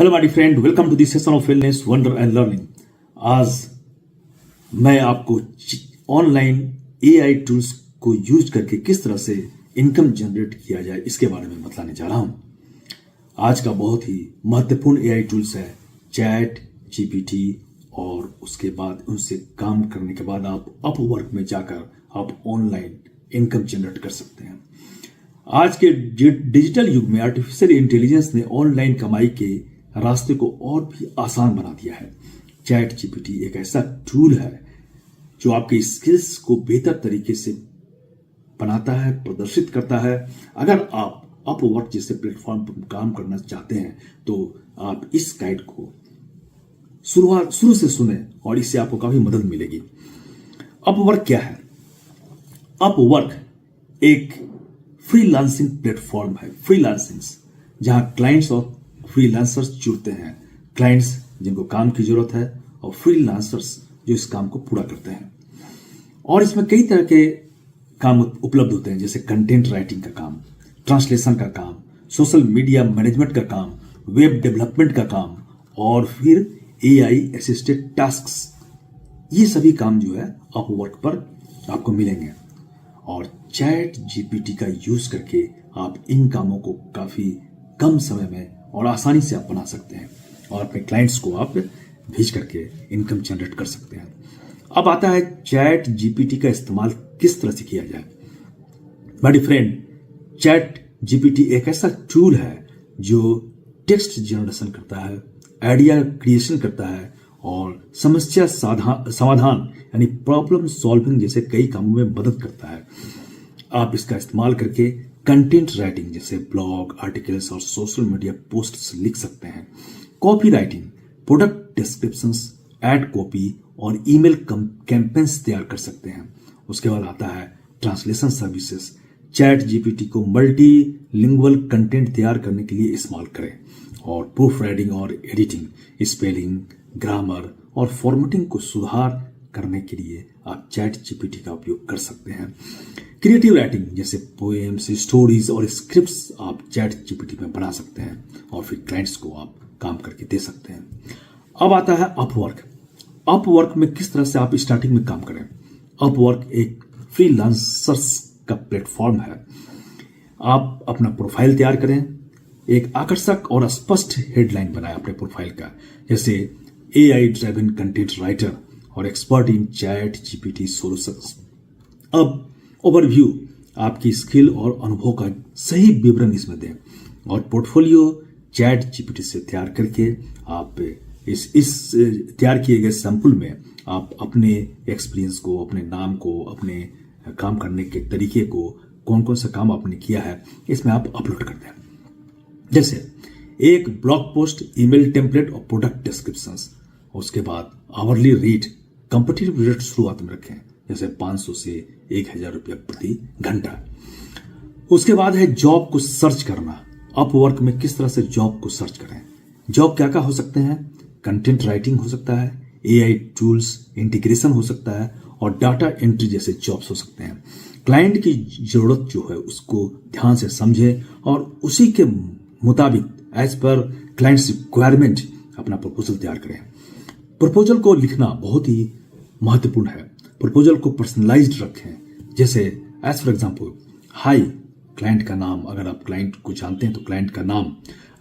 Hello my friend, welcome to this session of wellness wonder and learning. आज मैं आपको online AI tools को use करके किस तरह से इनकम जनरेट किया जाए इसके बारे में बतलाने जा रहा हूं। आज का बहुत ही महत्वपूर्ण एआई टूल्स है चैट जीपीटी, और उसके बाद उनसे काम करने के बाद आप अपवर्क में जाकर आप ऑनलाइन इनकम जनरेट कर सकते हैं। आज के डिजिटल युग में आर्टिफिशियल इंटेलिजेंस ने ऑनलाइन कमाई के रास्ते को और भी आसान बना दिया है। चैट जीपीटी एक ऐसा टूल है जो आपके स्किल्स को बेहतर तरीके से बनाता है, प्रदर्शित करता है। अगर आप अपवर्क जैसे प्लेटफॉर्म पर काम करना चाहते हैं तो आप इस गाइड को शुरू से सुने और इससे आपको काफी मदद मिलेगी। अपवर्क क्या है? अपवर्क एक फ्रीलांसिंग प्लेटफॉर्म है, जहां क्लाइंट्स और फ्रीलांसर्स जुड़ते हैं। क्लाइंट्स जिनको काम की जरूरत है और फ्रीलांसर्स जो इस काम को पूरा करते हैं। और इसमें कई तरह के काम उपलब्ध होते हैं, जैसे कंटेंट राइटिंग का काम, ट्रांसलेशन का काम, सोशल मीडिया मैनेजमेंट का काम, वेब डेवलपमेंट का काम, और फिर एआई असिस्टेड टास्क्स। ये सभी काम जो है अपवर्क पर आपको मिलेंगे। और चैट जीपीटी का यूज करके आप इन कामों को काफी कम समय में और आसानी से आप बना सकते हैं और अपने क्लाइंट्स को आप भेज करके इनकम जनरेट कर सकते हैं। अब आता है चैट जीपीटी का इस्तेमाल किस तरह से किया जाए। माय फ्रेंड, चैट जीपीटी एक ऐसा टूल है जो टेक्स्ट जनरेशन करता है, आइडिया क्रिएशन करता है और समस्या समाधान यानी प्रॉब्लम सॉल्विंग जैसे कई कामों में मदद करता है। आप इसका इस्तेमाल करके कंटेंट राइटिंग जैसे ब्लॉग, आर्टिकल्स और सोशल मीडिया पोस्ट्स लिख सकते हैं। Copy writing, product descriptions, ad copy और ईमेल कैंपेन्स तैयार कर सकते हैं। उसके बाद आता है ट्रांसलेशन सर्विसेज। चैट जीपीटी को मल्टीलिंगुअल कंटेंट तैयार करने के लिए इस्तेमाल करें और प्रूफ राइटिंग और एडिटिंग, स्पेलिंग, ग्रामर और फॉर्मेटिंग को सुधार करने के लिए आप चैट जीपीटी का उपयोग कर सकते हैं। क्रिएटिव राइटिंग जैसे पोएम्स, स्टोरीज और स्क्रिप्ट्स आप चैट जीपीटी में बना सकते हैं और फिर क्लाइंट्स को आप काम करके दे सकते हैं। अब आता है अपवर्क। अपवर्क में किस तरह से आप स्टार्टिंग में काम करें। अपवर्क एक फ्रीलांसर्स का प्लेटफॉर्म है। आप अपना प्रोफाइल तैयार करें, एक आकर्षक और स्पष्ट हेडलाइन बनाएं अपने प्रोफाइल का, जैसे एआई ड्राइवन कंटेंट राइटर और expert in chat GPT solutions. अब ओवरव्यू, आपकी स्किल और अनुभव का सही विवरण इसमें दें और पोर्टफोलियो चैट जीपीटी से तैयार करके आप इस तैयार किए गए सैंपल में आप अपने एक्सपीरियंस को, अपने नाम को, अपने काम करने के तरीके को, कौन कौन सा काम आपने किया है, इसमें आप अपलोड कर दें। जैसे एक ब्लॉग पोस्ट, ईमेल टेम्पलेट और प्रोडक्ट डिस्क्रिप्शंस। उसके बाद आवरली रेट, कंपटीटिव रेट शुरुआत में रखें, जैसे 500 से 1000 रुपया प्रति घंटा। उसके बाद है जॉब को सर्च करना। अपवर्क में किस तरह से जॉब को सर्च करें। जॉब क्या क्या हो सकते हैं? कंटेंट राइटिंग हो सकता है, एआई टूल्स इंटीग्रेशन हो सकता है और डाटा एंट्री जैसे जॉब्स हो सकते हैं। क्लाइंट की जरूरत जो है उसको ध्यान से समझें और उसी के मुताबिक एज पर क्लाइंट्स रिक्वायरमेंट अपना प्रपोजल तैयार करें। प्रपोजल को लिखना बहुत ही महत्वपूर्ण है। प्रपोजल को पर्सनलाइज्ड रखें, जैसे as for example, hi, client का नाम, अगर आप क्लाइंट को जानते हैं तो क्लाइंट का नाम,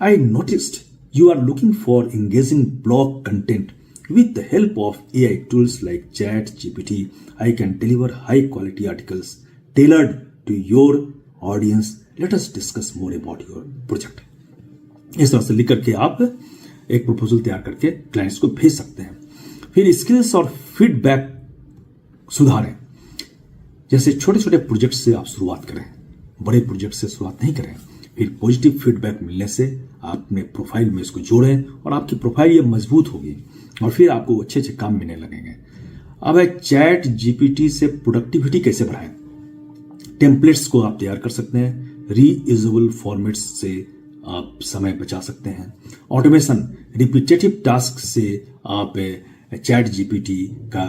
I noticed you are looking for engaging blog content with the help of AI tools like ChatGPT I can deliver high quality articles tailored to your audience, let us discuss more about your project. इस तरह से लिख करके आप एक proposal तैयार करके clients को भेज सकते हैं। फिर स्किल्स और फीडबैक सुधारें, जैसे छोटे छोटे प्रोजेक्ट से आप शुरुआत करें, बड़े प्रोजेक्ट से शुरुआत नहीं करें। फिर पॉजिटिव फीडबैक मिलने से आप अपने प्रोफाइल में इसको जोड़ें और आपकी प्रोफाइल ये मजबूत होगी और फिर आपको अच्छे अच्छे काम मिलने लगेंगे। अब है चैट जीपीटी से प्रोडक्टिविटी कैसे बढ़ाएं। टेम्पलेट्स को आप तैयार कर सकते हैं, रीयूजेबल फॉर्मेट्स से आप समय बचा सकते हैं। ऑटोमेशन, रिपीटेटिव टास्क से आप चैट जीपीटी का